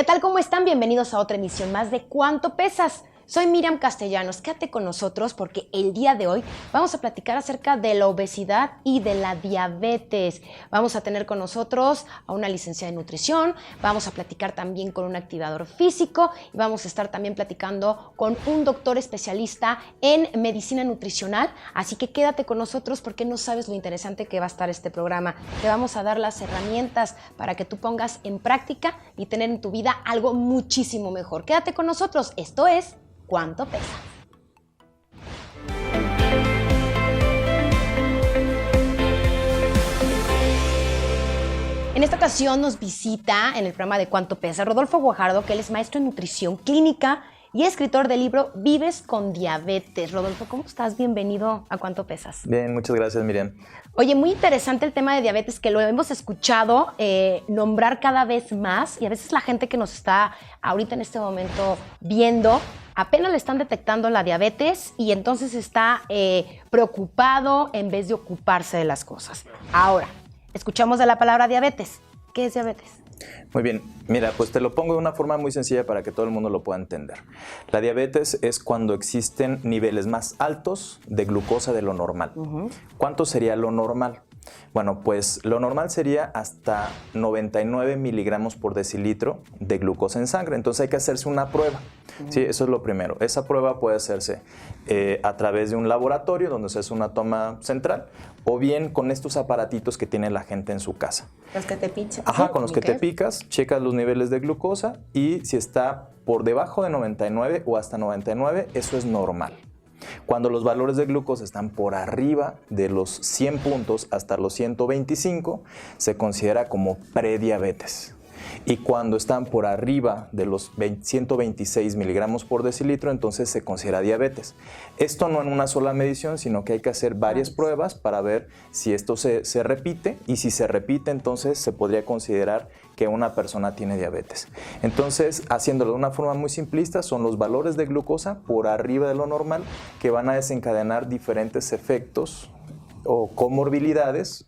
tal? ¿Cómo están? Bienvenidos a otra emisión más de ¿Cuánto pesas? Soy Miriam Castellanos, quédate con nosotros porque el día de hoy vamos a platicar acerca de la obesidad y de la diabetes. Vamos a tener con nosotros a una licenciada en nutrición, vamos a platicar también con un activador físico y vamos a estar también platicando con un doctor especialista en medicina nutricional. Así que quédate con nosotros porque no sabes lo interesante que va a estar este programa. Te vamos a dar las herramientas para que tú pongas en práctica y tener en tu vida algo muchísimo mejor. Quédate con nosotros, esto es ¿Cuánto pesa? En esta ocasión nos visita en el programa de ¿Cuánto pesa? Rodolfo Guajardo, que él es maestro en nutrición clínica y escritor del libro Vives con Diabetes. Rodolfo, ¿cómo estás? Bienvenido a ¿Cuánto pesas? Bien, muchas gracias, Miriam. Oye, muy interesante el tema de diabetes, que lo hemos escuchado nombrar cada vez más, y a veces la gente que nos está ahorita en este momento viendo apenas le están detectando la diabetes y entonces está preocupado en vez de ocuparse de las cosas. Ahora, escuchamos de la palabra diabetes. ¿Qué es diabetes? Muy bien, mira, pues te lo pongo de una forma muy sencilla para que todo el mundo lo pueda entender. La diabetes es cuando existen niveles más altos de glucosa de lo normal. ¿Cuánto sería lo normal? Bueno, pues lo normal sería hasta 99 miligramos por decilitro de glucosa en sangre. Entonces hay que hacerse una prueba. Sí, eso es lo primero. Esa prueba puede hacerse a través de un laboratorio donde se hace una toma central o bien con estos aparatitos que tiene la gente en su casa. Los que te pinchan. Ajá, con los que te picas, checas los niveles de glucosa y si está por debajo de 99 o hasta 99, eso es normal. Cuando los valores de glucosa están por arriba de los 100 puntos hasta los 125, se considera como prediabetes. Y cuando están por arriba de los 126 miligramos por decilitro, entonces se considera diabetes. Esto no en una sola medición, sino que hay que hacer varias pruebas para ver si esto se repite, y si se repite, entonces se podría considerar que una persona tiene diabetes. Entonces, haciéndolo de una forma muy simplista, son los valores de glucosa por arriba de lo normal que van a desencadenar diferentes efectos o comorbilidades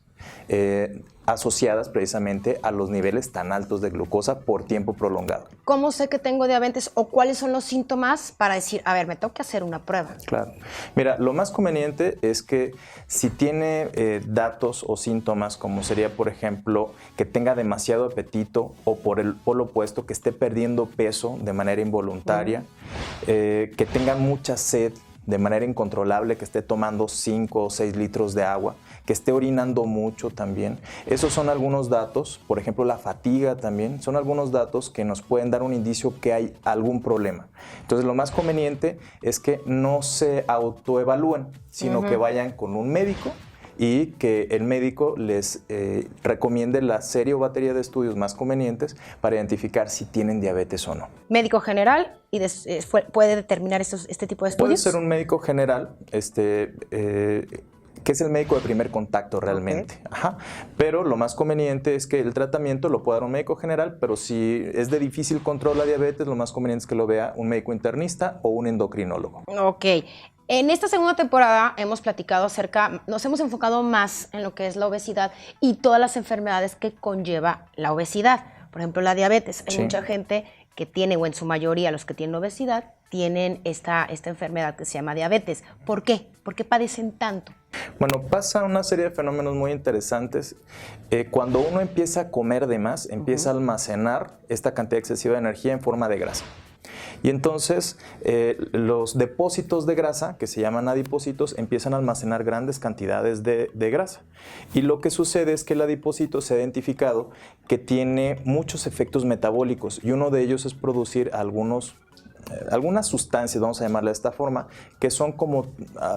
asociadas precisamente a los niveles tan altos de glucosa por tiempo prolongado. ¿Cómo sé que tengo diabetes o cuáles son los síntomas para decir, a ver, me tengo que hacer una prueba? Claro. Mira, lo más conveniente es que si tiene datos o síntomas, como sería, por ejemplo, que tenga demasiado apetito o por el polo opuesto, que esté perdiendo peso de manera involuntaria, que tenga mucha sed de manera incontrolable, que esté tomando 5 o 6 litros de agua, que esté orinando mucho también. Esos son algunos datos, por ejemplo la fatiga también, son algunos datos que nos pueden dar un indicio que hay algún problema. Entonces lo más conveniente es que no se autoevalúen, sino que vayan con un médico y que el médico les recomiende la serie o batería de estudios más convenientes para identificar si tienen diabetes o no. ¿Médico general y puede determinar este tipo de estudios? Puede ser un médico general, que es el médico de primer contacto realmente. Okay. Ajá. Pero lo más conveniente es que el tratamiento lo pueda dar un médico general, pero si es de difícil control la diabetes, lo más conveniente es que lo vea un médico internista o un endocrinólogo. Ok. En esta segunda temporada hemos platicado nos hemos enfocado más en lo que es la obesidad y todas las enfermedades que conlleva la obesidad. Por ejemplo, la diabetes. Hay mucha gente que tiene, o en su mayoría los que tienen obesidad, tienen esta enfermedad que se llama diabetes. ¿Por qué? ¿Por qué padecen tanto? Bueno, pasa una serie de fenómenos muy interesantes. Cuando uno empieza a comer de más, empieza a almacenar esta cantidad excesiva de energía en forma de grasa. Y entonces los depósitos de grasa, que se llaman adipocitos, empiezan a almacenar grandes cantidades de grasa. Y lo que sucede es que el adipocito se ha identificado que tiene muchos efectos metabólicos y uno de ellos es producir algunas sustancias, vamos a llamarle de esta forma, que son como,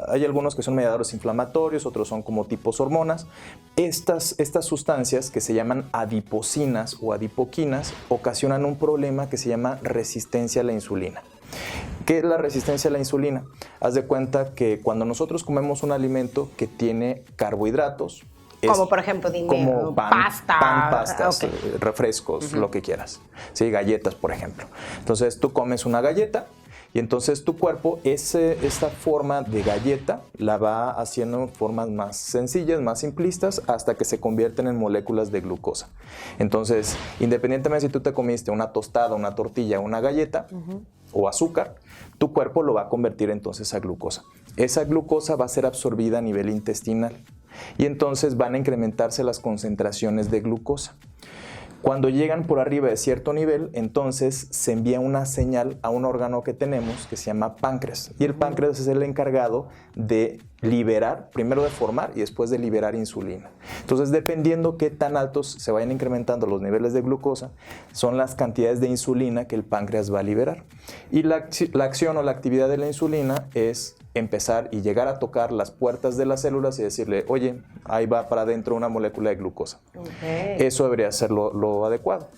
hay algunos que son mediadores inflamatorios, otros son como tipos hormonas. Estas sustancias que se llaman adipocinas o adipoquinas ocasionan un problema que se llama resistencia a la insulina. ¿Qué es la resistencia a la insulina? Haz de cuenta que cuando nosotros comemos un alimento que tiene carbohidratos, como por ejemplo, como pastas, refrescos, Uh-huh. lo que quieras. ¿Sí? Galletas, por ejemplo. Entonces tú comes una galleta Y entonces tu cuerpo esta forma de galleta la va haciendo en formas más sencillas, más simplistas, hasta que se convierten en moléculas de glucosa. Entonces, independientemente si tú te comiste una tostada, una tortilla, una galleta o azúcar, tu cuerpo lo va a convertir entonces a glucosa. Esa glucosa va a ser absorbida a nivel intestinal y entonces van a incrementarse las concentraciones de glucosa. Cuando llegan por arriba de cierto nivel, entonces se envía una señal a un órgano que tenemos que se llama páncreas. Y el páncreas es el encargado de liberar, primero de formar y después de liberar insulina. Entonces, dependiendo qué tan altos se vayan incrementando los niveles de glucosa, son las cantidades de insulina que el páncreas va a liberar. Y la acción o la actividad de la insulina es empezar y llegar a tocar las puertas de las células y decirle, oye, ahí va para adentro una molécula de glucosa. Eso debería ser lo adecuado.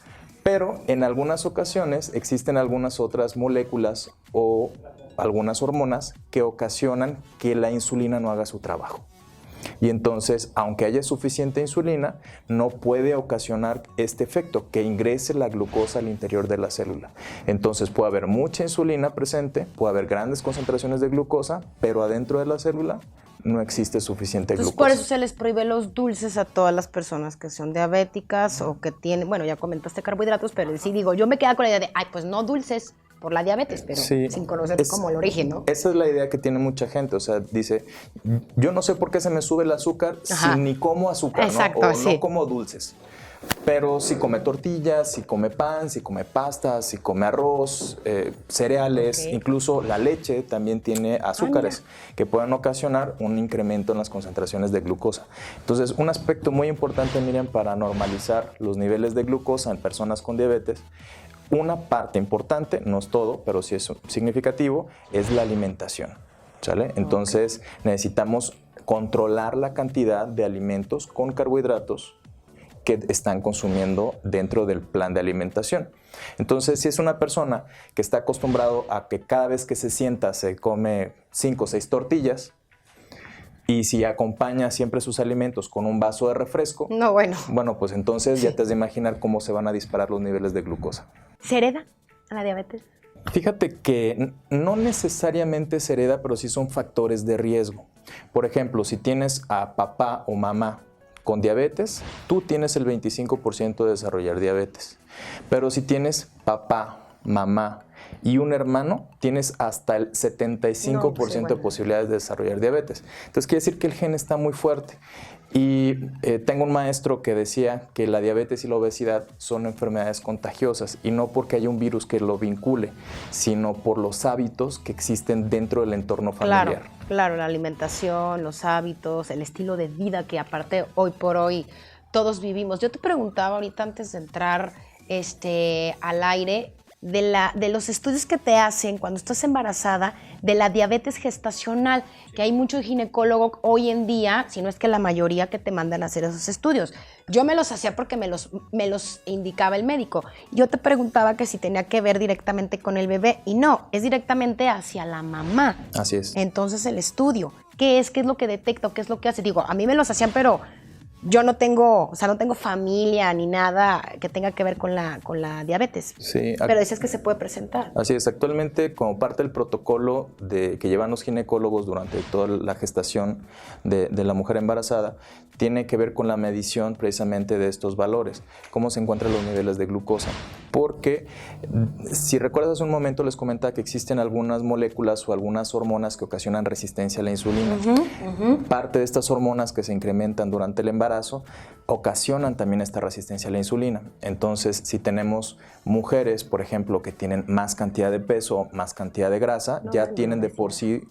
Pero en algunas ocasiones existen algunas otras moléculas o algunas hormonas que ocasionan que la insulina no haga su trabajo. Y entonces, aunque haya suficiente insulina, no puede ocasionar este efecto, que ingrese la glucosa al interior de la célula. Entonces puede haber mucha insulina presente, puede haber grandes concentraciones de glucosa, pero adentro de la célula no existe suficiente glucosa. Por eso se les prohíbe los dulces a todas las personas que son diabéticas o que tienen, bueno, ya comentaste carbohidratos, pero sí digo, yo me quedo con la idea de, ay, pues no dulces por la diabetes, pero sí, sin conocer como el origen, ¿no? Esa es la idea que tiene mucha gente, o sea, dice, yo no sé por qué se me sube el azúcar si ni como azúcar, exacto, ¿no? O sí. no como dulces. Pero si come tortillas, si come pan, si come pasta, si come arroz, cereales, incluso la leche también tiene azúcares que pueden ocasionar un incremento en las concentraciones de glucosa. Entonces, un aspecto muy importante, Miriam, para normalizar los niveles de glucosa en personas con diabetes, una parte importante, no es todo, pero sí es significativo, es la alimentación, ¿sale? Entonces, necesitamos controlar la cantidad de alimentos con carbohidratos que están consumiendo dentro del plan de alimentación. Entonces, si es una persona que está acostumbrado a que cada vez que se sienta se come 5 o 6 tortillas, y si acompaña siempre sus alimentos con un vaso de refresco, bueno, pues entonces ya te has de imaginar cómo se van a disparar los niveles de glucosa. ¿Se hereda a la diabetes? Fíjate que no necesariamente se hereda, pero sí son factores de riesgo. Por ejemplo, si tienes a papá o mamá con diabetes, tú tienes el 25% de desarrollar diabetes. Pero si tienes papá, mamá y un hermano, tienes hasta el 75% de posibilidades de desarrollar diabetes. Entonces quiere decir que el gen está muy fuerte. Y tengo un maestro que decía que la diabetes y la obesidad son enfermedades contagiosas, y no porque haya un virus que lo vincule, sino por los hábitos que existen dentro del entorno familiar. Claro, la alimentación, los hábitos, el estilo de vida que aparte hoy por hoy todos vivimos. Yo te preguntaba ahorita antes de entrar al aire de los estudios que te hacen cuando estás embarazada de la diabetes gestacional, que hay muchos ginecólogos hoy en día, si no es que la mayoría, que te mandan a hacer esos estudios. Yo me los hacía porque me los indicaba el médico. Yo te preguntaba que si tenía que ver directamente con el bebé, y no, es directamente hacia la mamá. Así es. Entonces el estudio, ¿qué es lo que detecta? ¿Qué es lo que hace? Digo, a mí me los hacían, pero yo no tengo familia ni nada que tenga que ver con la diabetes. Sí, pero dices que se puede presentar. Así es, actualmente como parte del protocolo que llevan los ginecólogos durante toda la gestación de la mujer embarazada, tiene que ver con la medición precisamente de estos valores, cómo se encuentran los niveles de glucosa. Porque si recuerdas hace un momento les comentaba que existen algunas moléculas o algunas hormonas que ocasionan resistencia a la insulina. Parte de estas hormonas que se incrementan durante el embarazo ocasionan también esta resistencia a la insulina. Entonces, si tenemos mujeres, por ejemplo, que tienen más cantidad de peso, más cantidad de grasa, ya tienen de por sí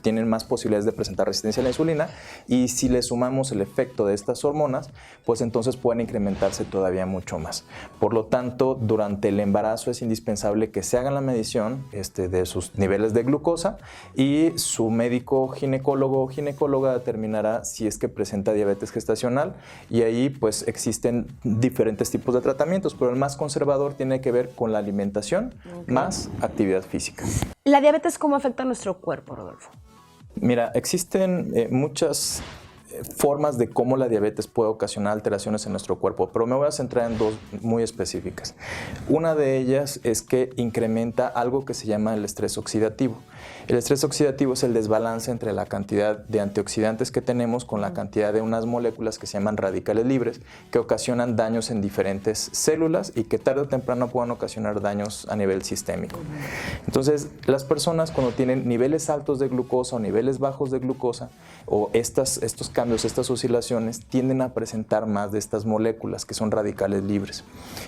tienen más posibilidades de presentar resistencia a la insulina, y si le sumamos el efecto de estas hormonas, pues entonces pueden incrementarse todavía mucho más. Por lo tanto, durante el embarazo es indispensable que se hagan la medición de sus niveles de glucosa, y su médico ginecólogo o ginecóloga determinará si es que presenta diabetes gestacional, y ahí pues existen diferentes tipos de tratamientos, pero el más conservador tiene que ver con la alimentación más actividad física. ¿La diabetes cómo afecta a nuestro cuerpo, Rodolfo? Mira, existen muchas formas de cómo la diabetes puede ocasionar alteraciones en nuestro cuerpo, pero me voy a centrar en dos muy específicas. Una de ellas es que incrementa algo que se llama el estrés oxidativo. El estrés oxidativo es el desbalance entre la cantidad de antioxidantes que tenemos con la cantidad de unas moléculas que se llaman radicales libres, que ocasionan daños en diferentes células y que tarde o temprano puedan ocasionar daños a nivel sistémico. Entonces, las personas cuando tienen niveles altos de glucosa o niveles bajos de glucosa, o estos cambios, estas oscilaciones, tienden a presentar más de estas moléculas que son radicales libres.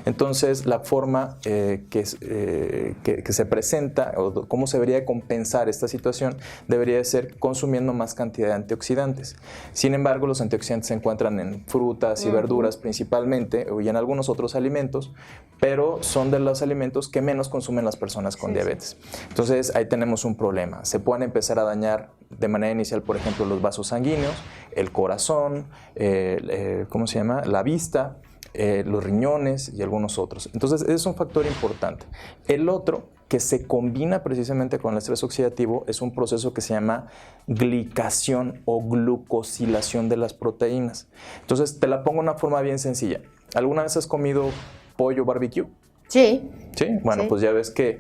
Entonces, la forma que se presenta o cómo se debería compensar esta situación debería de ser consumiendo más cantidad de antioxidantes. Sin embargo, los antioxidantes se encuentran en frutas y verduras principalmente y en algunos otros alimentos, pero son de los alimentos que menos consumen las personas con diabetes. Entonces, ahí tenemos un problema. Se pueden empezar a dañar de manera inicial, por ejemplo, los vasos sanguíneos, el corazón, la vista, los riñones y algunos otros. Entonces, ese es un factor importante. El otro, que se combina precisamente con el estrés oxidativo, es un proceso que se llama glicación o glucosilación de las proteínas. Entonces, te la pongo de una forma bien sencilla. ¿Alguna vez has comido pollo barbecue? Sí. Sí, bueno, pues ya ves que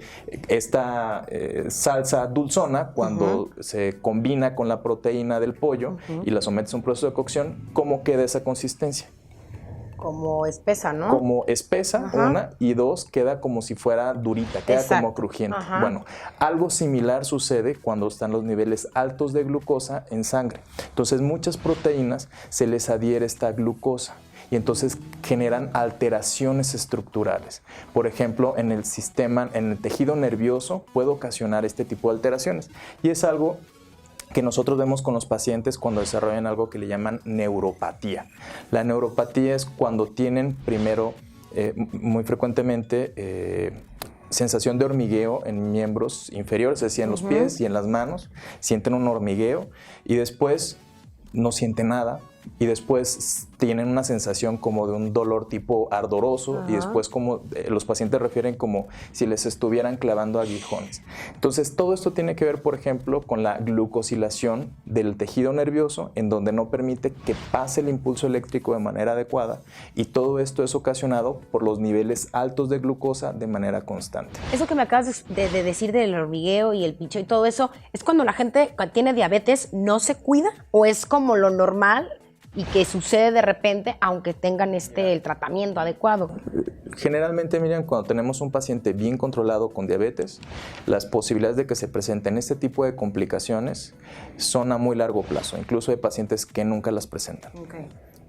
esta salsa dulzona, cuando se combina con la proteína del pollo y la sometes a un proceso de cocción, ¿cómo queda esa consistencia? Como espesa, ¿no? Como espesa, una, y dos, queda como si fuera durita, queda como crujiente. Bueno, algo similar sucede cuando están los niveles altos de glucosa en sangre. Entonces, muchas proteínas se les adhiere esta glucosa y entonces generan alteraciones estructurales. Por ejemplo, en el tejido nervioso puede ocasionar este tipo de alteraciones. Y es algo que nosotros vemos con los pacientes cuando desarrollan algo que le llaman neuropatía. La neuropatía es cuando tienen primero, muy frecuentemente, sensación de hormigueo en miembros inferiores, es decir, en los pies y en las manos, sienten un hormigueo y después no sienten nada y después tienen una sensación como de un dolor tipo ardoroso y después como los pacientes refieren como si les estuvieran clavando aguijones. Entonces todo esto tiene que ver, por ejemplo, con la glucosilación del tejido nervioso, en donde no permite que pase el impulso eléctrico de manera adecuada, y todo esto es ocasionado por los niveles altos de glucosa de manera constante. Eso que me acabas de decir del hormigueo y el pincho y todo eso, ¿es cuando la gente que tiene diabetes no se cuida o es como lo normal y que sucede de repente aunque tengan el tratamiento adecuado? Generalmente, Miriam, cuando tenemos un paciente bien controlado con diabetes, las posibilidades de que se presenten este tipo de complicaciones son a muy largo plazo, incluso hay pacientes que nunca las presentan,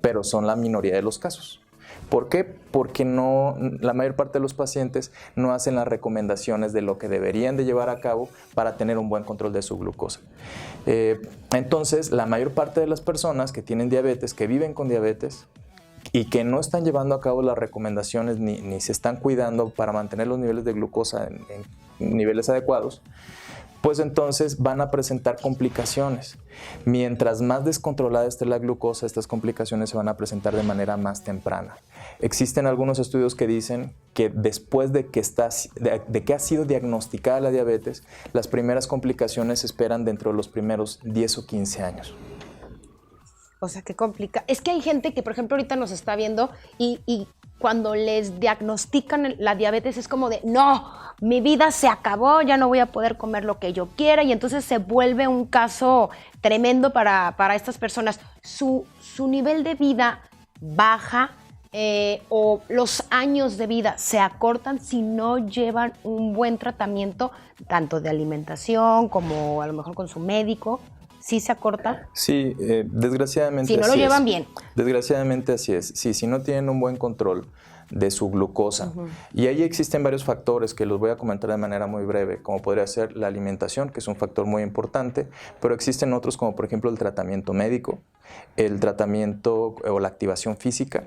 pero son la minoría de los casos. ¿Por qué? Porque la mayor parte de los pacientes no hacen las recomendaciones de lo que deberían de llevar a cabo para tener un buen control de su glucosa. Entonces, la mayor parte de las personas que tienen diabetes, que viven con diabetes y que no están llevando a cabo las recomendaciones ni se están cuidando para mantener los niveles de glucosa en niveles adecuados, pues entonces van a presentar complicaciones. Mientras más descontrolada esté la glucosa, estas complicaciones se van a presentar de manera más temprana. Existen algunos estudios que dicen que después de que ha sido diagnosticada la diabetes, las primeras complicaciones se esperan dentro de los primeros 10 o 15 años. O sea, qué complica. Es que hay gente que, por ejemplo, ahorita nos está viendo y cuando les diagnostican la diabetes es como de, no, mi vida se acabó, ya no voy a poder comer lo que yo quiera, y entonces se vuelve un caso tremendo para estas personas. Su nivel de vida baja o los años de vida se acortan si no llevan un buen tratamiento, tanto de alimentación como a lo mejor con su médico. ¿Sí se acorta? Sí, desgraciadamente si no lo llevan bien. Desgraciadamente así es. Sí, si no tienen un buen control de su glucosa. Y ahí existen varios factores que los voy a comentar de manera muy breve, como podría ser la alimentación, que es un factor muy importante, pero existen otros como por ejemplo el tratamiento médico, el tratamiento o la activación física.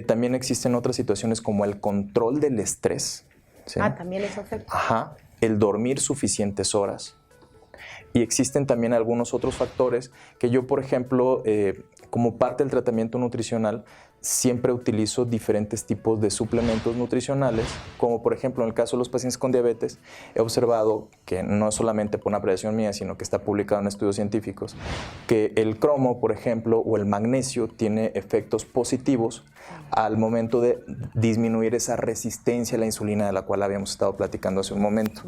También existen otras situaciones como el control del estrés. ¿Sí? También eso afecta. El dormir suficientes horas. Y existen también algunos otros factores que yo, por ejemplo, como parte del tratamiento nutricional, siempre utilizo diferentes tipos de suplementos nutricionales, como por ejemplo en el caso de los pacientes con diabetes, he observado que no solamente por una apreciación mía, sino que está publicado en estudios científicos, que el cromo, por ejemplo, o el magnesio tiene efectos positivos al momento de disminuir esa resistencia a la insulina de la cual habíamos estado platicando hace un momento.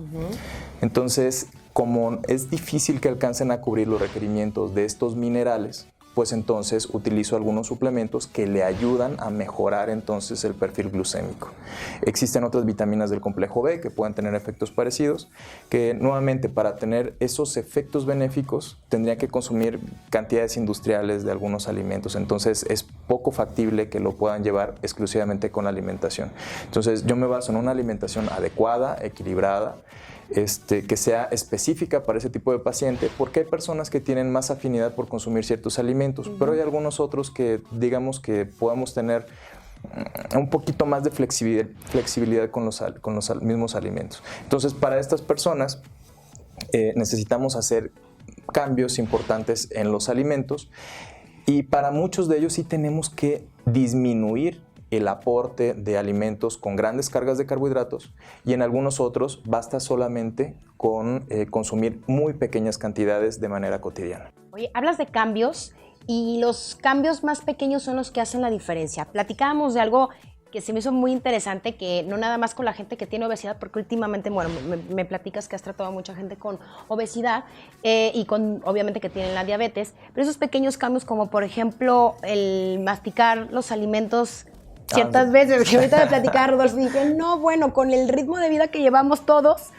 Entonces, como es difícil que alcancen a cubrir los requerimientos de estos minerales, pues entonces utilizo algunos suplementos que le ayudan a mejorar entonces el perfil glucémico. Existen otras vitaminas del complejo B que pueden tener efectos parecidos, que nuevamente para tener esos efectos benéficos tendría que consumir cantidades industriales de algunos alimentos, entonces es poco factible que lo puedan llevar exclusivamente con la alimentación. Entonces yo me baso en una alimentación adecuada, equilibrada, que sea específica para ese tipo de paciente, porque hay personas que tienen más afinidad por consumir ciertos alimentos, pero hay algunos otros que digamos que podemos tener un poquito más de flexibilidad con los mismos alimentos. Entonces, para estas personas necesitamos hacer cambios importantes en los alimentos y para muchos de ellos sí tenemos que disminuir el aporte de alimentos con grandes cargas de carbohidratos y en algunos otros basta solamente con consumir muy pequeñas cantidades de manera cotidiana. Oye, hablas de cambios y los cambios más pequeños son los que hacen la diferencia. Platicábamos de algo que se me hizo muy interesante, que no nada más con la gente que tiene obesidad, porque últimamente, bueno, me platicas que has tratado a mucha gente con obesidad y con, obviamente, que tienen la diabetes, pero esos pequeños cambios como, por ejemplo, el masticar los alimentos ciertas veces, que ahorita me platicaba Rodolfo, dije, no, bueno, con el ritmo de vida que llevamos todos,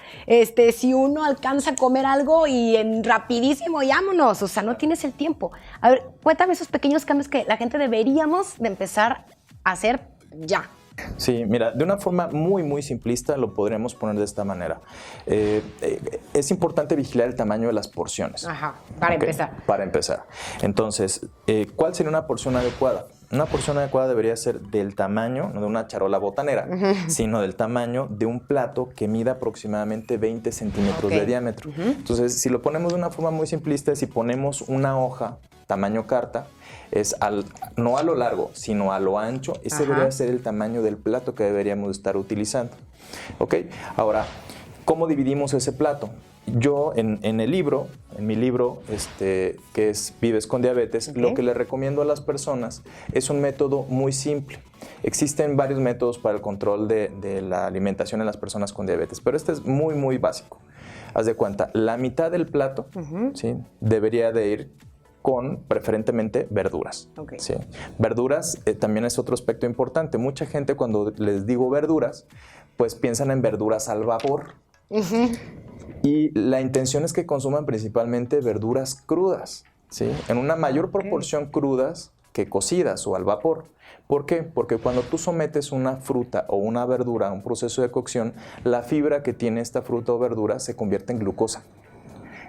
si uno alcanza a comer algo y en rapidísimo, vámonos, o sea, no tienes el tiempo. A ver, cuéntame esos pequeños cambios que la gente deberíamos de empezar a hacer ya. Sí, mira, de una forma muy, muy simplista lo podremos poner de esta manera. Es importante vigilar el tamaño de las porciones. Ajá, para empezar. Para empezar. Entonces, ¿cuál sería una porción adecuada? Una porción adecuada debería ser del tamaño, no de una charola botanera, sino del tamaño de un plato que mida aproximadamente 20 centímetros de diámetro. Entonces, si lo ponemos de una forma muy simplista, si ponemos una hoja tamaño carta, es no a lo largo, sino a lo ancho, ese debería ser el tamaño del plato que deberíamos estar utilizando. ¿Ok? Ahora, ¿cómo dividimos ese plato? Yo en mi libro, que es Vives con Diabetes, lo que le recomiendo a las personas es un método muy simple. Existen varios métodos para el control de la alimentación en las personas con diabetes, pero este es muy, muy básico. Haz de cuenta, la mitad del plato ¿sí? debería de ir con preferentemente verduras. ¿Sí? Verduras también es otro aspecto importante. Mucha gente cuando les digo verduras, pues piensan en verduras al vapor. Y la intención es que consuman principalmente verduras crudas, ¿sí? En una mayor proporción crudas que cocidas o al vapor. ¿Por qué? Porque cuando tú sometes una fruta o una verdura a un proceso de cocción, la fibra que tiene esta fruta o verdura se convierte en glucosa.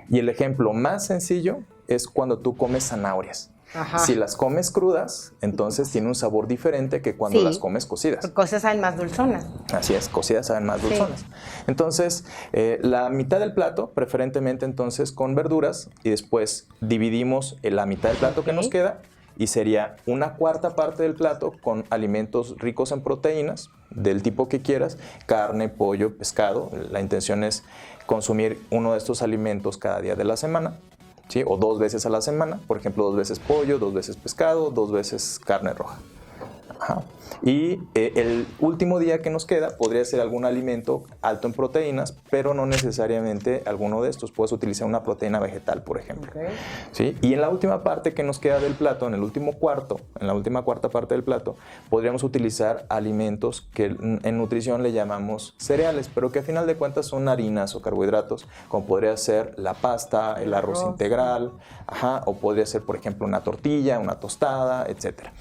Y el ejemplo más sencillo es cuando tú comes zanahorias. Si las comes crudas, entonces tiene un sabor diferente que cuando las comes cocidas. Cocidas saben más dulzonas. Así es, cocidas saben más dulzonas. Entonces, la mitad del plato, preferentemente entonces con verduras, y después dividimos la mitad del plato que nos queda, y sería una cuarta parte del plato con alimentos ricos en proteínas, del tipo que quieras, carne, pollo, pescado. La intención es consumir uno de estos alimentos cada día de la semana. ¿Sí? O 2 veces a la semana, por ejemplo, 2 veces pollo, 2 veces pescado, 2 veces carne roja. Y el último día que nos queda podría ser algún alimento alto en proteínas, pero no necesariamente alguno de estos. Puedes utilizar una proteína vegetal, por ejemplo. ¿Sí? Y en la última parte que nos queda del plato, en el último cuarto, en la última cuarta parte del plato, podríamos utilizar alimentos que en nutrición le llamamos cereales, pero que a final de cuentas son harinas o carbohidratos, como podría ser la pasta, el arroz integral, o podría ser, por ejemplo, una tortilla, una tostada, etcétera.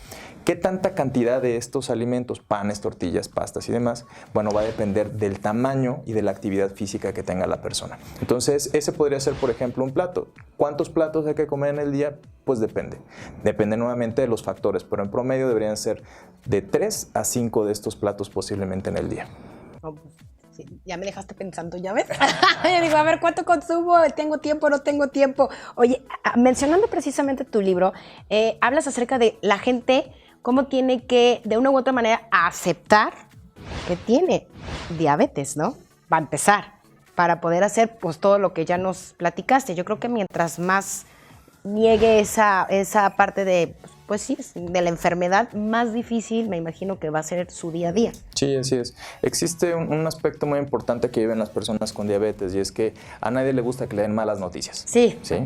¿Qué tanta cantidad de estos alimentos, panes, tortillas, pastas y demás? Bueno, va a depender del tamaño y de la actividad física que tenga la persona. Entonces, ese podría ser, por ejemplo, un plato. ¿Cuántos platos hay que comer en el día? Pues depende. Depende nuevamente de los factores, pero en promedio deberían ser de 3 a 5 de estos platos posiblemente en el día. Sí, ya me dejaste pensando, ¿ya ves? Yo digo, a ver, ¿cuánto consumo? ¿Tengo tiempo? ¿No tengo tiempo? Oye, mencionando precisamente tu libro, hablas acerca de la gente, cómo tiene que, de una u otra manera, aceptar que tiene diabetes, ¿no? Va a empezar, para poder hacer pues todo lo que ya nos platicaste. Yo creo que mientras más niegue esa parte de, pues sí, de la enfermedad, más difícil me imagino que va a ser su día a día. Sí, así es. Existe un aspecto muy importante que viven las personas con diabetes y es que a nadie le gusta que le den malas noticias. Sí. ¿Sí?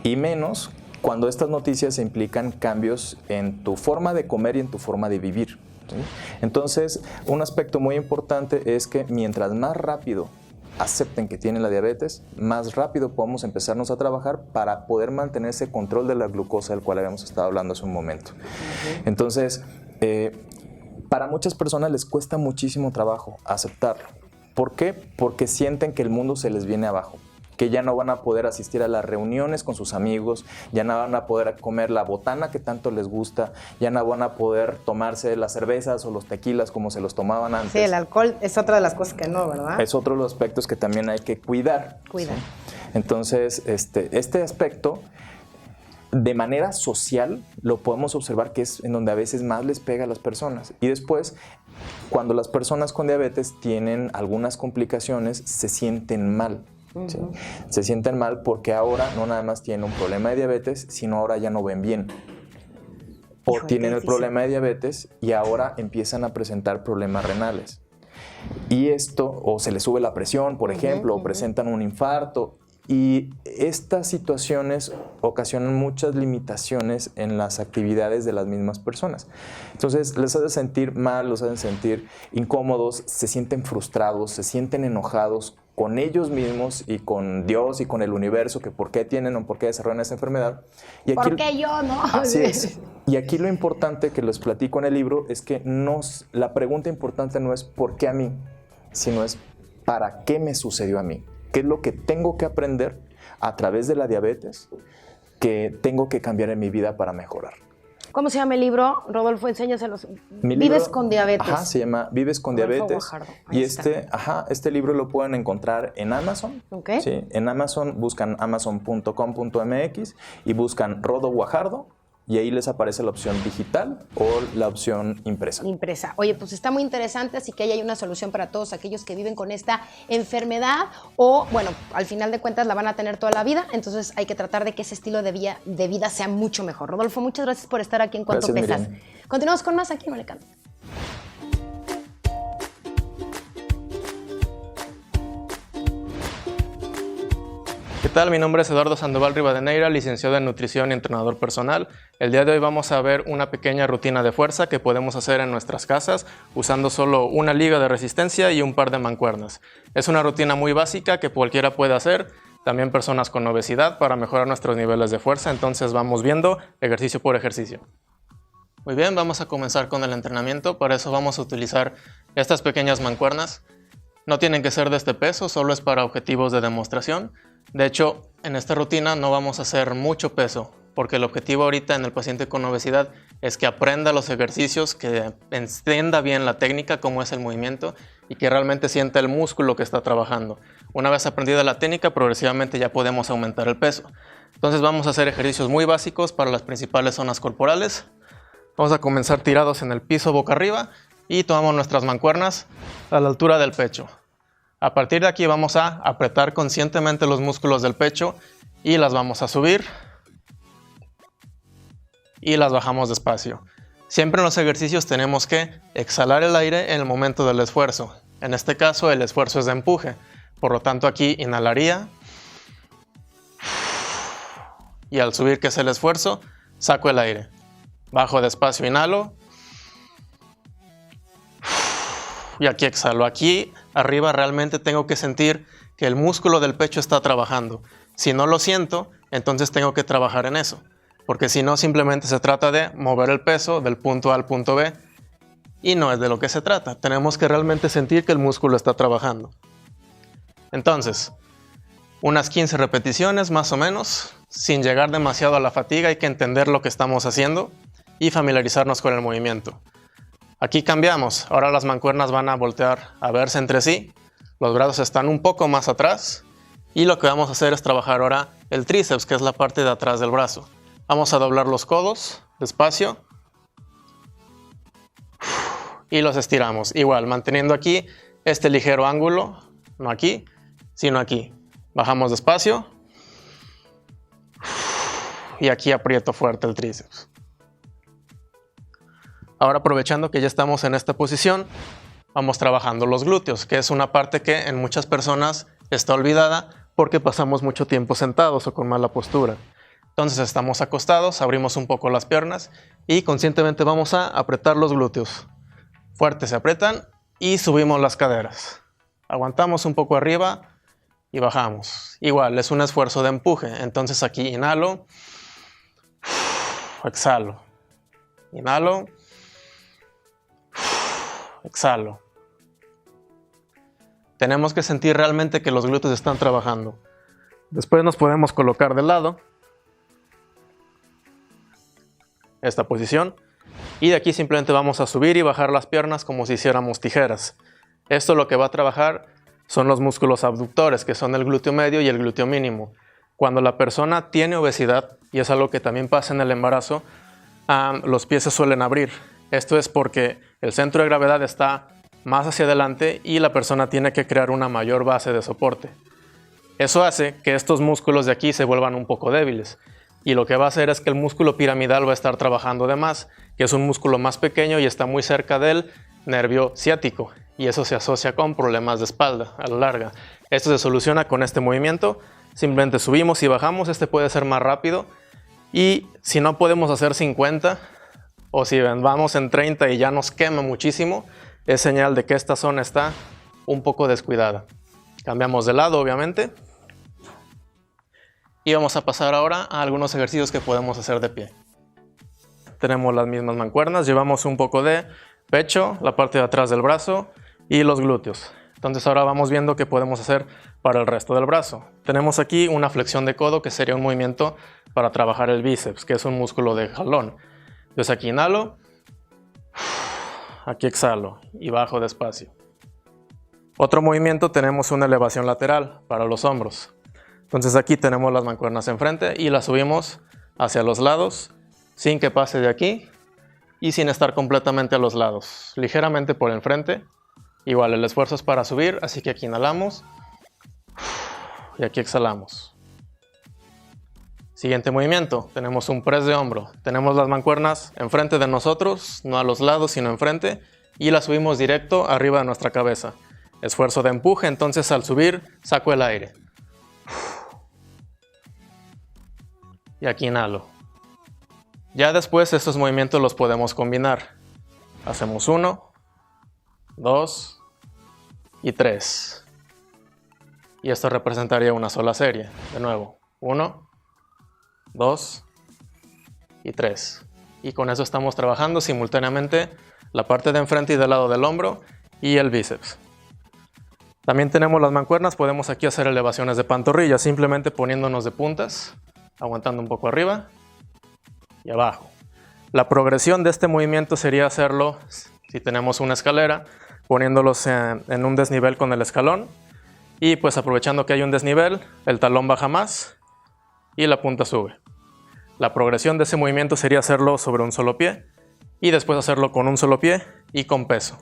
Y menos cuando estas noticias implican cambios en tu forma de comer y en tu forma de vivir. ¿Sí? Entonces, un aspecto muy importante es que mientras más rápido acepten que tienen la diabetes, más rápido podemos empezarnos a trabajar para poder mantener ese control de la glucosa del cual habíamos estado hablando hace un momento. Entonces, para muchas personas les cuesta muchísimo trabajo aceptarlo. ¿Por qué? Porque sienten que el mundo se les viene abajo, que ya no van a poder asistir a las reuniones con sus amigos, ya no van a poder comer la botana que tanto les gusta, ya no van a poder tomarse las cervezas o los tequilas como se los tomaban antes. Sí, el alcohol es otra de las cosas que no, ¿verdad? Es otro de los aspectos que también hay que cuidar. Cuidar. ¿Sí? Entonces, este aspecto, de manera social, lo podemos observar que es en donde a veces más les pega a las personas. Y después, cuando las personas con diabetes tienen algunas complicaciones, se sienten mal. ¿Sí? Se sienten mal porque ahora no nada más tienen un problema de diabetes, sino ahora ya no ven bien. O tienen el problema de diabetes y ahora empiezan a presentar problemas renales. Y esto, o se les sube la presión, por ejemplo, o presentan un infarto. Y estas situaciones ocasionan muchas limitaciones en las actividades de las mismas personas. Entonces les hace sentir mal, los hacen sentir incómodos, se sienten frustrados, se sienten enojados con ellos mismos y con Dios y con el universo, que por qué tienen o por qué desarrollan esa enfermedad. Y aquí, ¿por qué yo no? Así es. Y aquí lo importante que les platico en el libro es que la pregunta importante no es ¿por qué a mí?, sino es ¿para qué me sucedió a mí? ¿Qué es lo que tengo que aprender a través de la diabetes que tengo que cambiar en mi vida para mejorar? ¿Cómo se llama el libro? Rodolfo, enséñaselos. Mi Vives libro, con diabetes. Ajá, se llama Vives con Rodolfo diabetes. Guajardo. Ahí Y está. este libro lo pueden encontrar en Amazon. Okay. ¿Sí? En Amazon buscan amazon.com.mx y buscan Rodo Guajardo. Y ahí les aparece la opción digital o la opción impresa. Impresa. Oye, pues está muy interesante, así que ahí hay una solución para todos aquellos que viven con esta enfermedad o, bueno, al final de cuentas la van a tener toda la vida, entonces hay que tratar de que ese estilo de vida sea mucho mejor. Rodolfo, muchas gracias por estar aquí en Cuánto Pesas. Miriam. Continuamos con más aquí en Ole Cambia. ¿Qué tal? Mi nombre es Eduardo Sandoval Rivadeneira, licenciado en nutrición y entrenador personal. El día de hoy vamos a ver una pequeña rutina de fuerza que podemos hacer en nuestras casas usando solo una liga de resistencia y un par de mancuernas. Es una rutina muy básica que cualquiera puede hacer, también personas con obesidad, para mejorar nuestros niveles de fuerza. Entonces vamos viendo ejercicio por ejercicio. Muy bien, vamos a comenzar con el entrenamiento. Para eso vamos a utilizar estas pequeñas mancuernas. No tienen que ser de este peso, solo es para objetivos de demostración. De hecho, en esta rutina no vamos a hacer mucho peso, porque el objetivo ahorita en el paciente con obesidad es que aprenda los ejercicios, que entienda bien la técnica, cómo es el movimiento y que realmente sienta el músculo que está trabajando. Una vez aprendida la técnica, progresivamente ya podemos aumentar el peso. Entonces vamos a hacer ejercicios muy básicos para las principales zonas corporales. Vamos a comenzar tirados en el piso boca arriba y tomamos nuestras mancuernas a la altura del pecho. A partir de aquí vamos a apretar conscientemente los músculos del pecho y las vamos a subir y las bajamos despacio. Siempre en los ejercicios tenemos que exhalar el aire en el momento del esfuerzo. En este caso el esfuerzo es de empuje, por lo tanto aquí inhalaría y al subir, que es el esfuerzo, saco el aire. Bajo despacio, inhalo y aquí exhalo. Aquí arriba realmente tengo que sentir que el músculo del pecho está trabajando. Si no lo siento, entonces tengo que trabajar en eso, porque si no simplemente se trata de mover el peso del punto A al punto B y no es de lo que se trata. Tenemos que realmente sentir que el músculo está trabajando. Entonces, unas 15 repeticiones más o menos, sin llegar demasiado a la fatiga. Hay que entender lo que estamos haciendo y familiarizarnos con el movimiento. Aquí cambiamos, ahora las mancuernas van a voltear a verse entre sí, Los brazos están un poco más atrás y lo que vamos a hacer es trabajar ahora el tríceps, que es la parte de atrás del brazo. Vamos a doblar los codos despacio y los estiramos. Igual, manteniendo aquí este ligero ángulo, no aquí, sino aquí. Bajamos despacio y aquí aprieto fuerte el tríceps. Ahora, aprovechando que ya estamos en esta posición, vamos trabajando los glúteos, que es una parte que en muchas personas está olvidada porque pasamos mucho tiempo sentados o con mala postura. Entonces estamos acostados, abrimos un poco las piernas y conscientemente vamos a apretar los glúteos. Fuerte se apretan y subimos las caderas. Aguantamos un poco arriba y bajamos. Igual, es un esfuerzo de empuje. Entonces aquí inhalo, exhalo, inhalo, exhalo. Tenemos que sentir realmente que los glúteos están trabajando. Después nos podemos colocar de lado, esta posición, y de aquí simplemente vamos a subir y bajar las piernas como si hiciéramos tijeras. Esto lo que va a trabajar son los músculos abductores, que son el glúteo medio y el glúteo mínimo. Cuando la persona tiene obesidad, y es algo que también pasa en el embarazo, los pies se suelen abrir. Esto es porque el centro de gravedad está más hacia adelante y la persona tiene que crear una mayor base de soporte. Eso hace que estos músculos de aquí se vuelvan un poco débiles. Y lo que va a hacer es que el músculo piramidal va a estar trabajando de más, que es un músculo más pequeño y está muy cerca del nervio ciático. Y eso se asocia con problemas de espalda a la larga. Esto se soluciona con este movimiento. Simplemente subimos y bajamos. Este puede ser más rápido. Y si no podemos hacer 50, o si vamos en 30 y ya nos quema muchísimo, es señal de que esta zona está un poco descuidada. Cambiamos de lado, obviamente. Y vamos a pasar ahora a algunos ejercicios que podemos hacer de pie. Tenemos las mismas mancuernas, llevamos un poco de pecho, la parte de atrás del brazo y los glúteos. Entonces ahora vamos viendo qué podemos hacer para el resto del brazo. Tenemos aquí una flexión de codo, que sería un movimiento para trabajar el bíceps, que es un músculo de jalón. Entonces aquí inhalo, aquí exhalo y bajo despacio. Otro movimiento, tenemos una elevación lateral para los hombros. Entonces aquí tenemos las mancuernas enfrente y las subimos hacia los lados sin que pase de aquí y sin estar completamente a los lados, ligeramente por enfrente. Igual el esfuerzo es para subir, así que aquí inhalamos y aquí exhalamos. Siguiente movimiento, tenemos un press de hombro. Tenemos las mancuernas enfrente de nosotros, no a los lados sino enfrente, y las subimos directo arriba de nuestra cabeza. Esfuerzo de empuje, entonces al subir saco el aire. Y aquí inhalo. Ya después estos movimientos los podemos combinar. Hacemos 1, 2 y 3. Y esto representaría una sola serie. De nuevo, 1, 2 y 3. Y con eso estamos trabajando simultáneamente la parte de enfrente y del lado del hombro y el bíceps. También tenemos las mancuernas, podemos aquí hacer elevaciones de pantorrilla, simplemente poniéndonos de puntas, aguantando un poco arriba y abajo. La progresión de este movimiento sería hacerlo, si tenemos una escalera, poniéndolos en un desnivel con el escalón, y pues aprovechando que hay un desnivel, el talón baja más y la punta sube. La progresión de ese movimiento sería hacerlo sobre un solo pie y después hacerlo con un solo pie y con peso.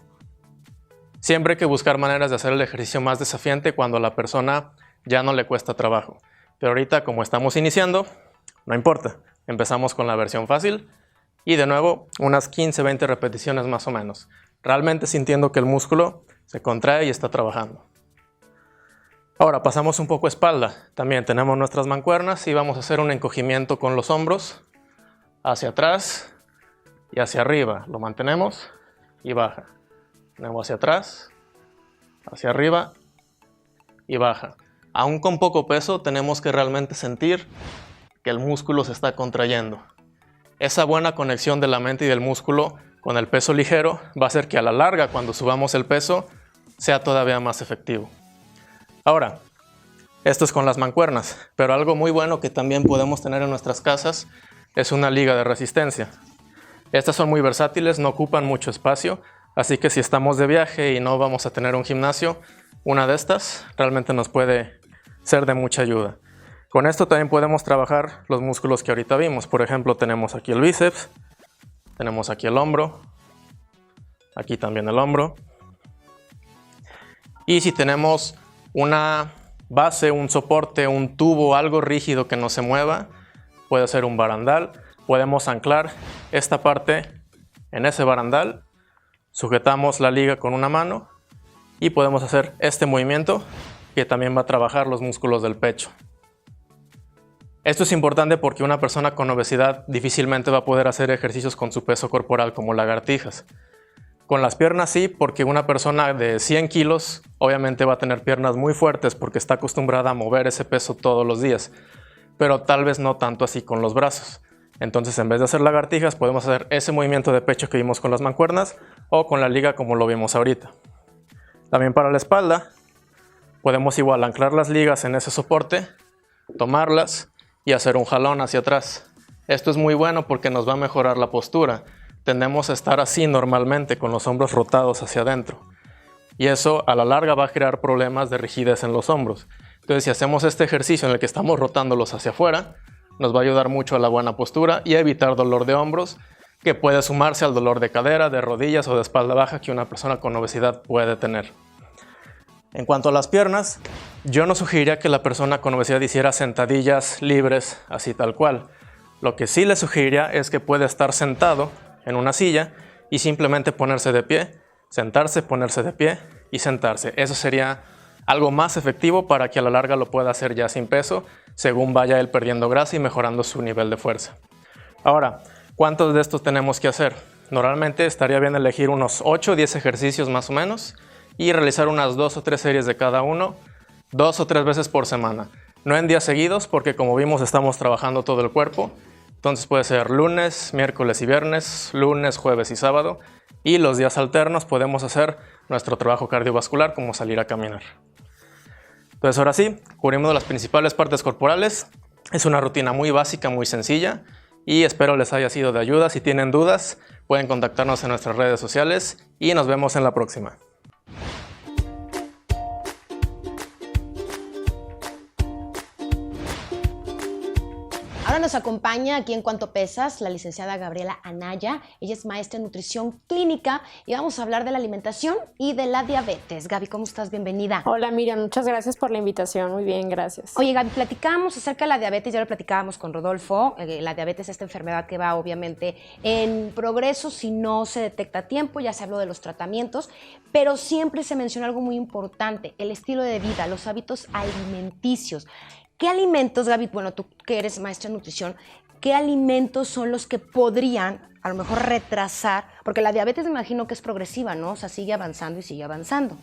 Siempre hay que buscar maneras de hacer el ejercicio más desafiante cuando a la persona ya no le cuesta trabajo. Pero ahorita, como estamos iniciando, no importa. Empezamos con la versión fácil y de nuevo unas 15-20 repeticiones más o menos. Realmente sintiendo que el músculo se contrae y está trabajando. Ahora pasamos un poco a espalda. También tenemos nuestras mancuernas y vamos a hacer un encogimiento con los hombros hacia atrás y hacia arriba. Lo mantenemos y baja. Tenemos hacia atrás, hacia arriba y baja. Aún con poco peso tenemos que realmente sentir que el músculo se está contrayendo. Esa buena conexión de la mente y del músculo con el peso ligero va a hacer que a la larga, cuando subamos el peso, sea todavía más efectivo. Ahora, esto es con las mancuernas, pero algo muy bueno que también podemos tener en nuestras casas es una liga de resistencia. Estas son muy versátiles, no ocupan mucho espacio, así que si estamos de viaje y no vamos a tener un gimnasio, una de estas realmente nos puede ser de mucha ayuda. Con esto también podemos trabajar los músculos que ahorita vimos. Por ejemplo, tenemos aquí el bíceps, tenemos aquí el hombro, aquí también el hombro. Y si tenemos una base, un soporte, un tubo, algo rígido que no se mueva, puede ser un barandal. Podemos anclar esta parte en ese barandal, sujetamos la liga con una mano y podemos hacer este movimiento que también va a trabajar los músculos del pecho. Esto es importante porque una persona con obesidad difícilmente va a poder hacer ejercicios con su peso corporal como lagartijas. Con las piernas sí, porque una persona de 100 kilos obviamente va a tener piernas muy fuertes porque está acostumbrada a mover ese peso todos los días, pero tal vez no tanto así con los brazos. Entonces, en vez de hacer lagartijas, podemos hacer ese movimiento de pecho que vimos con las mancuernas o con la liga como lo vimos ahorita. También para la espalda, podemos igual anclar las ligas en ese soporte, tomarlas y hacer un jalón hacia atrás. Esto es muy bueno porque nos va a mejorar la postura. Tendemos a estar así normalmente con los hombros rotados hacia adentro. Y eso a la larga va a crear problemas de rigidez en los hombros. Entonces, si hacemos este ejercicio en el que estamos rotándolos hacia afuera, nos va a ayudar mucho a la buena postura y a evitar dolor de hombros, que puede sumarse al dolor de cadera, de rodillas o de espalda baja que una persona con obesidad puede tener. En cuanto a las piernas, yo no sugeriría que la persona con obesidad hiciera sentadillas libres así tal cual. Lo que sí le sugeriría es que puede estar sentado en una silla y simplemente ponerse de pie, sentarse, ponerse de pie y sentarse. Eso sería algo más efectivo para que a la larga lo pueda hacer ya sin peso, según vaya él perdiendo grasa y mejorando su nivel de fuerza. Ahora, ¿cuántos de estos tenemos que hacer? Normalmente estaría bien elegir unos 8 o 10 ejercicios más o menos y realizar unas 2 o 3 series de cada uno, 2 o 3 veces por semana. No en días seguidos porque, como vimos, estamos trabajando todo el cuerpo. Entonces puede ser lunes, miércoles y viernes, lunes, jueves y sábado. Y los días alternos podemos hacer nuestro trabajo cardiovascular como salir a caminar. Entonces ahora sí, cubrimos las principales partes corporales. Es una rutina muy básica, muy sencilla y espero les haya sido de ayuda. Si tienen dudas, pueden contactarnos en nuestras redes sociales y nos vemos en la próxima. Ahora nos acompaña aquí en Cuánto Pesas la licenciada Gabriela Anaya. Ella es maestra en nutrición clínica y vamos a hablar de la alimentación y de la diabetes. Gaby, ¿cómo estás? Bienvenida. Hola Miriam, muchas gracias por la invitación. Muy bien, gracias. Oye Gaby, platicábamos acerca de la diabetes, ya lo platicábamos con Rodolfo. La diabetes es esta enfermedad que va obviamente en progreso si no se detecta a tiempo, ya se habló de los tratamientos, pero siempre se menciona algo muy importante, el estilo de vida, los hábitos alimenticios. ¿Qué alimentos, Gaby, bueno, tú que eres maestra en nutrición, qué alimentos son los que podrían a lo mejor retrasar? Porque la diabetes me imagino que es progresiva, ¿no? O sea, sigue avanzando y sigue avanzando.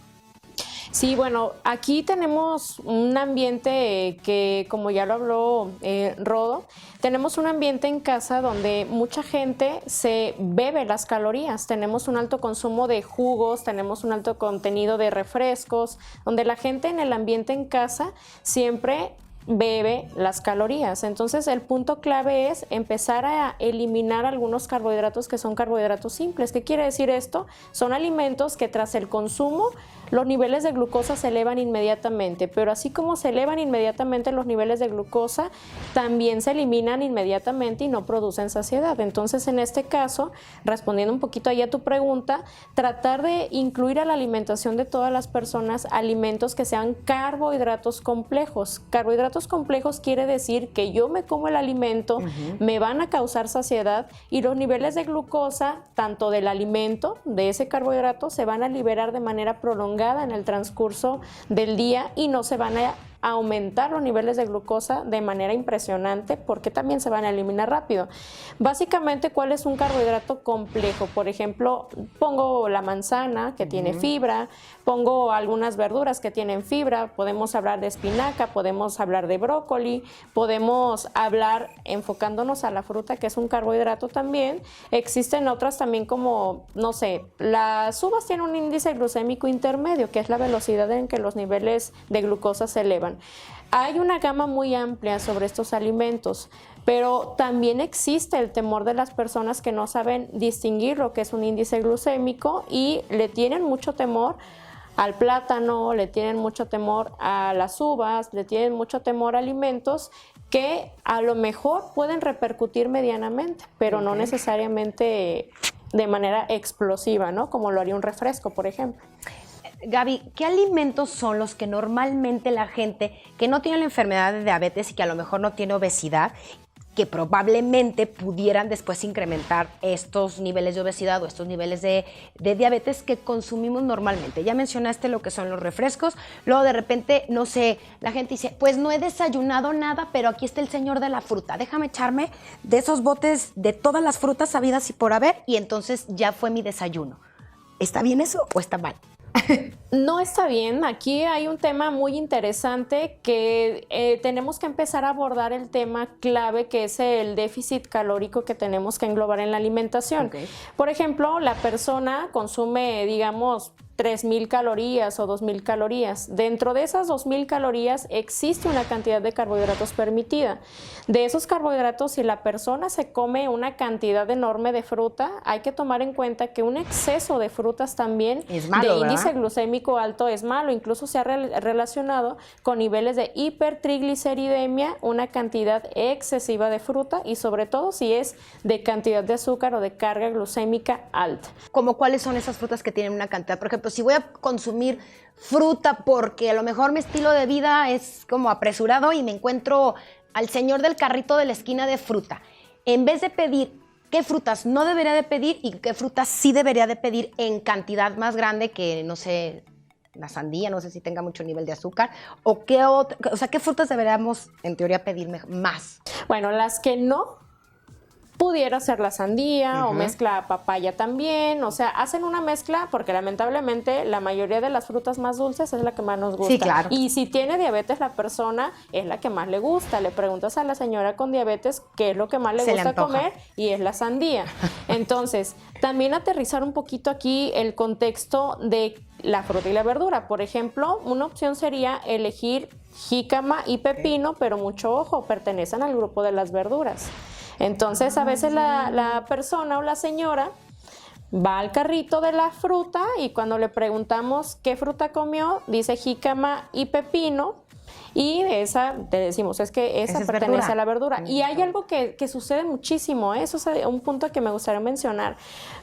Sí, bueno, aquí tenemos un ambiente que, como ya lo habló Rodo, tenemos un ambiente en casa donde mucha gente se bebe las calorías. Tenemos un alto consumo de jugos, tenemos un alto contenido de refrescos, donde la gente en el ambiente en casa siempre bebe las calorías. Entonces el punto clave es empezar a eliminar algunos carbohidratos que son carbohidratos simples. ¿Qué quiere decir esto? Son alimentos que tras el consumo los niveles de glucosa se elevan inmediatamente, pero así como se elevan inmediatamente los niveles de glucosa, también se eliminan inmediatamente y no producen saciedad. Entonces, en este caso, respondiendo un poquito ahí a tu pregunta, tratar de incluir a la alimentación de todas las personas alimentos que sean carbohidratos complejos. Carbohidratos complejos quiere decir que yo me como el alimento, me van a causar saciedad y los niveles de glucosa, tanto del alimento, de ese carbohidrato, se van a liberar de manera prolongada en el transcurso del día y no se van a aumentar los niveles de glucosa de manera impresionante porque también se van a eliminar rápido. Básicamente, ¿cuál es un carbohidrato complejo? Por ejemplo, pongo la manzana que tiene fibra, pongo algunas verduras que tienen fibra, podemos hablar de espinaca, podemos hablar de brócoli, podemos hablar enfocándonos a la fruta que es un carbohidrato también. Existen otras también como, no sé, las uvas tienen un índice glucémico intermedio, que es la velocidad en que los niveles de glucosa se elevan. Hay una gama muy amplia sobre estos alimentos, pero también existe el temor de las personas que no saben distinguir lo que es un índice glucémico y le tienen mucho temor al plátano, le tienen mucho temor a las uvas, le tienen mucho temor a alimentos que a lo mejor pueden repercutir medianamente, pero no necesariamente de manera explosiva, ¿no? Como lo haría un refresco, por ejemplo. Gaby, ¿qué alimentos son los que normalmente la gente que no tiene la enfermedad de diabetes y que a lo mejor no tiene obesidad, que probablemente pudieran después incrementar estos niveles de obesidad o estos niveles de diabetes que consumimos normalmente? Ya mencionaste lo que son los refrescos, luego de repente, no sé, la gente dice, pues no he desayunado nada, pero aquí está el señor de la fruta, déjame echarme de esos botes de todas las frutas habidas y por haber y entonces ya fue mi desayuno. ¿Está bien eso o está mal? No está bien. Aquí hay un tema muy interesante que tenemos que empezar a abordar el tema clave que es el déficit calórico que tenemos que englobar en la alimentación. Okay. Por ejemplo, la persona consume, digamos, 3,000 calorías o 2,000 calorías. Dentro de esas 2,000 calorías existe una cantidad de carbohidratos permitida. De esos carbohidratos, si la persona se come una cantidad enorme de fruta, hay que tomar en cuenta que un exceso de frutas también es malo, de índice ¿verdad? glucémico alto es malo. Incluso se ha relacionado con niveles de hipertrigliceridemia, una cantidad excesiva de fruta y sobre todo si es de cantidad de azúcar o de carga glucémica alta. ¿Cómo cuáles son esas frutas que tienen una cantidad? Por ejemplo, si voy a consumir fruta porque a lo mejor mi estilo de vida es como apresurado y me encuentro al señor del carrito de la esquina de fruta, en vez de pedir qué frutas no debería de pedir y qué frutas sí debería de pedir en cantidad más grande que, no sé, la sandía, no sé si tenga mucho nivel de azúcar, o qué frutas deberíamos en teoría pedir más. Bueno, las que no pudiera ser la sandía o mezcla papaya también, o sea, hacen una mezcla porque lamentablemente la mayoría de las frutas más dulces es la que más nos gusta. Sí, claro. Y si tiene diabetes la persona es la que más le gusta. Le preguntas a la señora con diabetes qué es lo que más le gusta comer y es la sandía. Entonces, también aterrizar un poquito aquí el contexto de la fruta y la verdura. Por ejemplo, una opción sería elegir jícama y pepino, pero mucho ojo, pertenecen al grupo de las verduras. Entonces, a veces la persona o la señora va al carrito de la fruta y cuando le preguntamos qué fruta comió, dice jícama y pepino. Y esa, te decimos, es que esa pertenece verdura. A la verdura. Y hay algo que sucede muchísimo, ¿eh? Eso es un punto que me gustaría mencionar.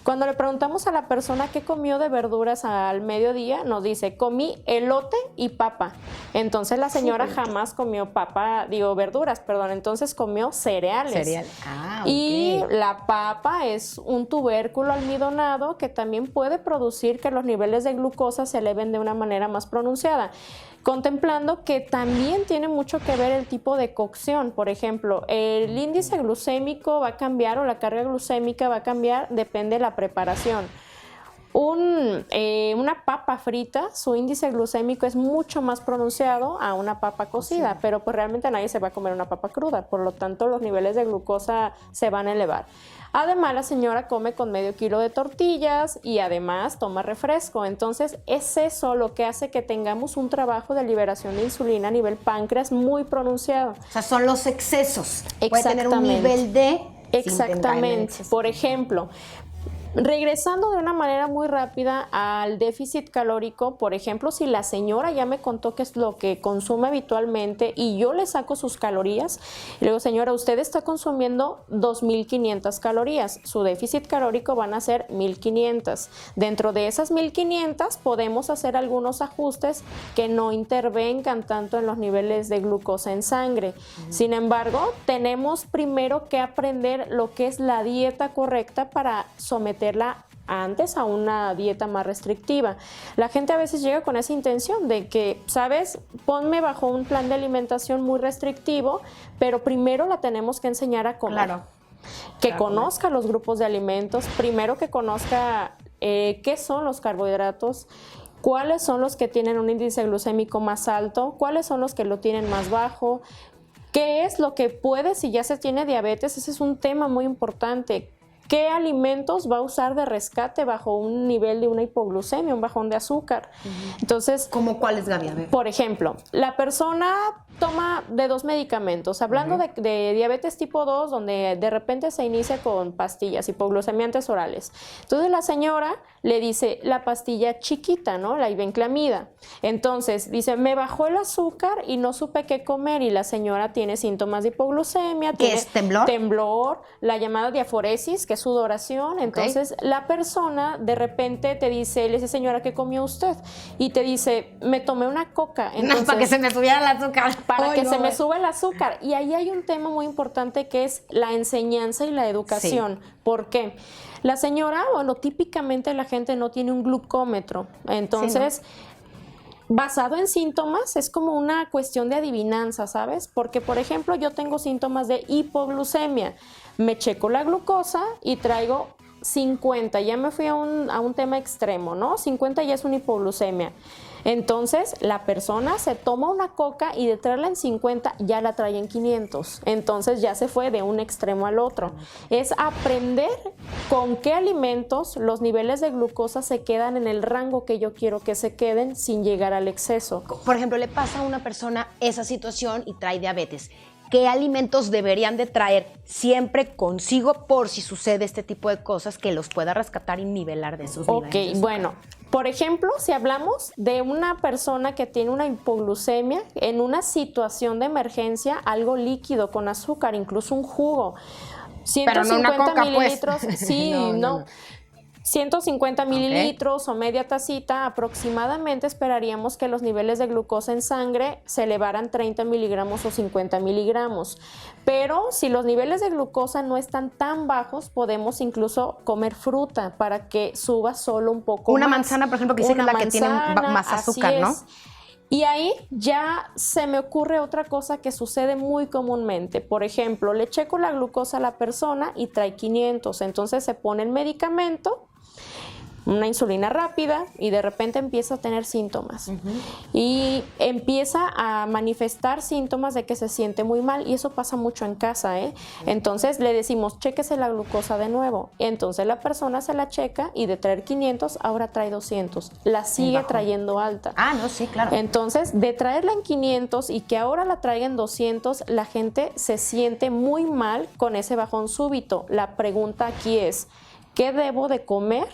Cuando le preguntamos a la persona qué comió de verduras al mediodía, nos dice, comí elote y papa. Entonces la señora jamás comió verduras, entonces comió cereales. Ah, y la papa es un tubérculo almidonado que también puede producir que los niveles de glucosa se eleven de una manera más pronunciada. Contemplando que también tiene mucho que ver el tipo de cocción. Por ejemplo, el índice glucémico va a cambiar o la carga glucémica va a cambiar, depende de la preparación. Una papa frita, su índice glucémico es mucho más pronunciado a una papa cocida, pero pues realmente nadie se va a comer una papa cruda, por lo tanto los niveles de glucosa se van a elevar. Además, la señora come con medio kilo de tortillas y además toma refresco. Entonces, es eso lo que hace que tengamos un trabajo de liberación de insulina a nivel páncreas muy pronunciado. O sea, son los excesos. Exactamente. Puede tener un nivel de... Exactamente. Por ejemplo, regresando de una manera muy rápida al déficit calórico, por ejemplo, si la señora ya me contó qué es lo que consume habitualmente y yo le saco sus calorías, y le digo, señora, usted está consumiendo 2,500 calorías, su déficit calórico van a ser 1,500. Dentro de esas 1,500 podemos hacer algunos ajustes que no intervengan tanto en los niveles de glucosa en sangre. Sin embargo, tenemos primero que aprender lo que es la dieta correcta para someterla antes a una dieta más restrictiva. La gente a veces llega con esa intención de que, ¿sabes? Ponme bajo un plan de alimentación muy restrictivo, pero primero la tenemos que enseñar a comer. Claro. Que conozca los grupos de alimentos, primero que conozca qué son los carbohidratos, cuáles son los que tienen un índice glucémico más alto, cuáles son los que lo tienen más bajo, qué es lo que puede si ya se tiene diabetes. Ese es un tema muy importante. qué alimentos va a usar de rescate bajo un nivel de una hipoglucemia, un bajón de azúcar. Entonces, ¿cómo cuáles, Gaby? A ver. por ejemplo, la persona toma de 2 medicamentos, hablando de diabetes tipo 2, donde de repente se inicia con pastillas hipoglucemiantes orales. Entonces la señora le dice la pastilla chiquita, ¿no? La ibenclamida. Entonces dice, me bajó el azúcar y no supe qué comer, y la señora tiene síntomas de hipoglucemia. ¿Qué es, temblor? Temblor, la llamada diaforesis, que es sudoración. Entonces la persona de repente te dice, le dice, señora, ¿qué comió usted? Y te dice, me tomé una coca. Entonces, para que se me subiera el azúcar. Para que se me suba el azúcar. Y ahí hay un tema muy importante que es la enseñanza y la educación. Sí. ¿Por qué? La señora, bueno, típicamente la gente no tiene un glucómetro. Entonces, sí, ¿no? Basado en síntomas, es como una cuestión de adivinanza, ¿sabes? Porque, por ejemplo, yo tengo síntomas de hipoglucemia. Me checo la glucosa y traigo 50. Ya me fui a un tema extremo, ¿no? 50 ya es una hipoglucemia. Entonces, la persona se toma una coca y de traerla en 50 ya la trae en 500. Entonces, ya se fue de un extremo al otro. Es aprender con qué alimentos los niveles de glucosa se quedan en el rango que yo quiero que se queden sin llegar al exceso. Por ejemplo, le pasa a una persona esa situación y trae diabetes. ¿Qué alimentos deberían de traer siempre consigo por si sucede este tipo de cosas que los pueda rescatar y nivelar de sus niveles? Ok, bueno, por ejemplo, si hablamos de una persona que tiene una hipoglucemia, en una situación de emergencia, algo líquido con azúcar, incluso un jugo, 150 pero no una coca, mililitros, pues. Sí, no. 150 mililitros, okay, o media tacita, aproximadamente esperaríamos que los niveles de glucosa en sangre se elevaran 30 miligramos o 50 miligramos. Pero si los niveles de glucosa no están tan bajos, podemos incluso comer fruta para que suba solo un poco una más. Manzana, por ejemplo, que dice que es la que tiene más azúcar, ¿no? Y ahí ya se me ocurre otra cosa que sucede muy comúnmente. Por ejemplo, le checo la glucosa a la persona y trae 500. Entonces se pone el medicamento, una insulina rápida, y de repente empieza a tener síntomas. Y empieza a manifestar síntomas de que se siente muy mal, y eso pasa mucho en casa, ¿eh? Entonces le decimos, chéquese la glucosa de nuevo. Entonces la persona se la checa y de traer 500, ahora trae 200. La sigue trayendo alta. Ah, no, sí, claro. Entonces, de traerla en 500 y que ahora la traiga en 200, la gente se siente muy mal con ese bajón súbito. La pregunta aquí es, ¿qué debo de comer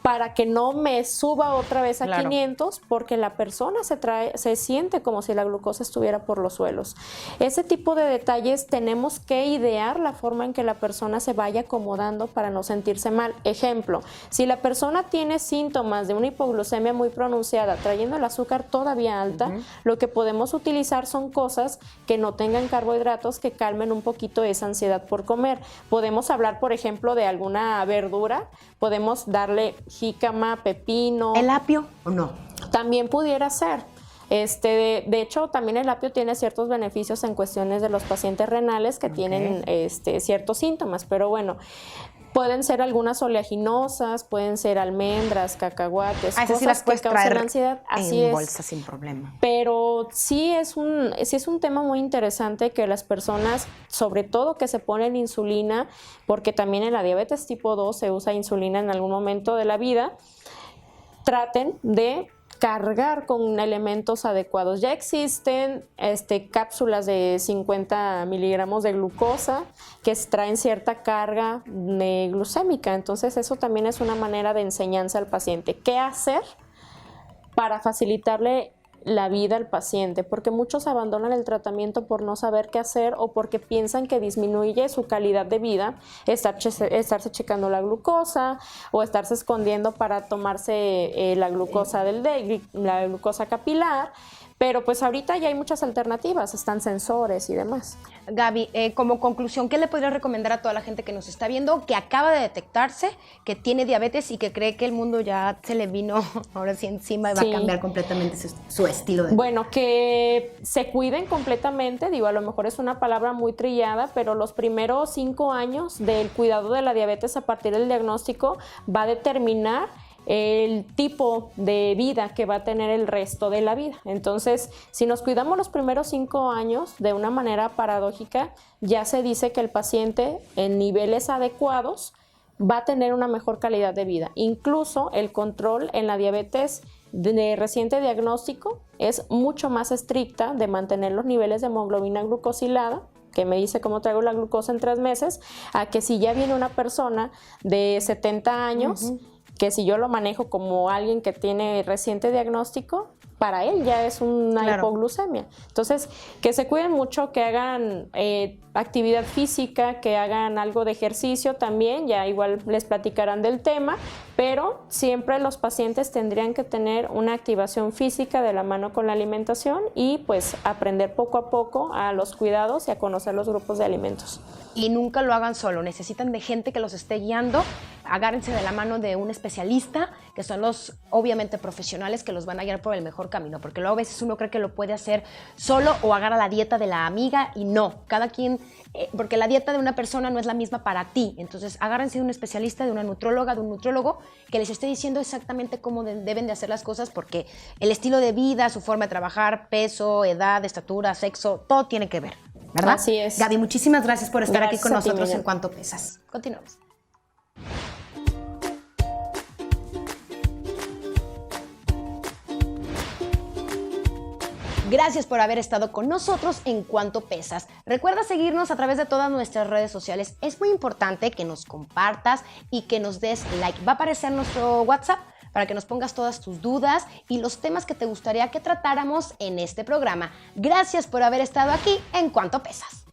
para que no me suba otra vez a 500? Porque la persona se siente como si la glucosa estuviera por los suelos. Ese tipo de detalles tenemos que idear la forma en que la persona se vaya acomodando para no sentirse mal. Ejemplo, si la persona tiene síntomas de una hipoglucemia muy pronunciada, trayendo el azúcar todavía alta, lo que podemos utilizar son cosas que no tengan carbohidratos, que calmen un poquito esa ansiedad por comer. Podemos hablar, por ejemplo, de alguna verdura, podemos darle jícama, pepino. ¿El apio o no? También pudiera ser. De hecho, también el apio tiene ciertos beneficios en cuestiones de los pacientes renales que tienen ciertos síntomas, pero bueno, pueden ser algunas oleaginosas, pueden ser almendras, cacahuates, cosas sí las puedes que causan traer ansiedad. Así en es. bolsa sin problema. Pero sí es un tema muy interesante que las personas, sobre todo que se ponen insulina, porque también en la diabetes tipo 2 se usa insulina en algún momento de la vida, traten de cargar con elementos adecuados. Ya existen cápsulas de 50 miligramos de glucosa que traen cierta carga glucémica, entonces eso también es una manera de enseñanza al paciente. ¿Qué hacer para facilitarle la vida al paciente? Porque muchos abandonan el tratamiento por no saber qué hacer o porque piensan que disminuye su calidad de vida estarse checando la glucosa o estarse escondiendo para tomarse la glucosa la glucosa capilar. Pero pues ahorita ya hay muchas alternativas, están sensores y demás. Gaby, como conclusión, ¿qué le podrías recomendar a toda la gente que nos está viendo, que acaba de detectarse, que tiene diabetes y que cree que el mundo ya se le vino ahora sí encima y va a cambiar completamente su estilo de vida? Bueno, que se cuiden completamente, digo, a lo mejor es una palabra muy trillada, pero los primeros 5 años del cuidado de la diabetes a partir del diagnóstico va a determinar el tipo de vida que va a tener el resto de la vida. Entonces, si nos cuidamos los primeros 5 años, de una manera paradójica, ya se dice que el paciente en niveles adecuados va a tener una mejor calidad de vida. Incluso el control en la diabetes de reciente diagnóstico es mucho más estricta de mantener los niveles de hemoglobina glucosilada, que me dice cómo traigo la glucosa en 3 meses, a que si ya viene una persona de 70 años, que si yo lo manejo como alguien que tiene reciente diagnóstico, para él ya es una hipoglucemia. Entonces, que se cuiden mucho, que hagan actividad física, que hagan algo de ejercicio también, ya igual les platicarán del tema, pero siempre los pacientes tendrían que tener una activación física de la mano con la alimentación y pues aprender poco a poco a los cuidados y a conocer los grupos de alimentos. Y nunca lo hagan solo, necesitan de gente que los esté guiando. Agárrense de la mano de un especialista, que son los, obviamente, profesionales que los van a guiar por el mejor camino, porque luego a veces uno cree que lo puede hacer solo o agarra la dieta de la amiga y no, cada quien, porque la dieta de una persona no es la misma para ti. Entonces, agárrense de un especialista, de una nutróloga, de un nutrólogo, que les esté diciendo exactamente cómo deben de hacer las cosas, porque el estilo de vida, su forma de trabajar, peso, edad, estatura, sexo, todo tiene que ver, ¿verdad? Así es. Gaby, muchísimas gracias por estar aquí con Gracias a ti, nosotros Miriam. en Cuánto Pesas. Continuamos. Gracias por haber estado con nosotros en Cuánto Pesas. Recuerda seguirnos a través de todas nuestras redes sociales. Es muy importante que nos compartas y que nos des like. Va a aparecer nuestro WhatsApp para que nos pongas todas tus dudas y los temas que te gustaría que tratáramos en este programa. Gracias por haber estado aquí en Cuánto Pesas.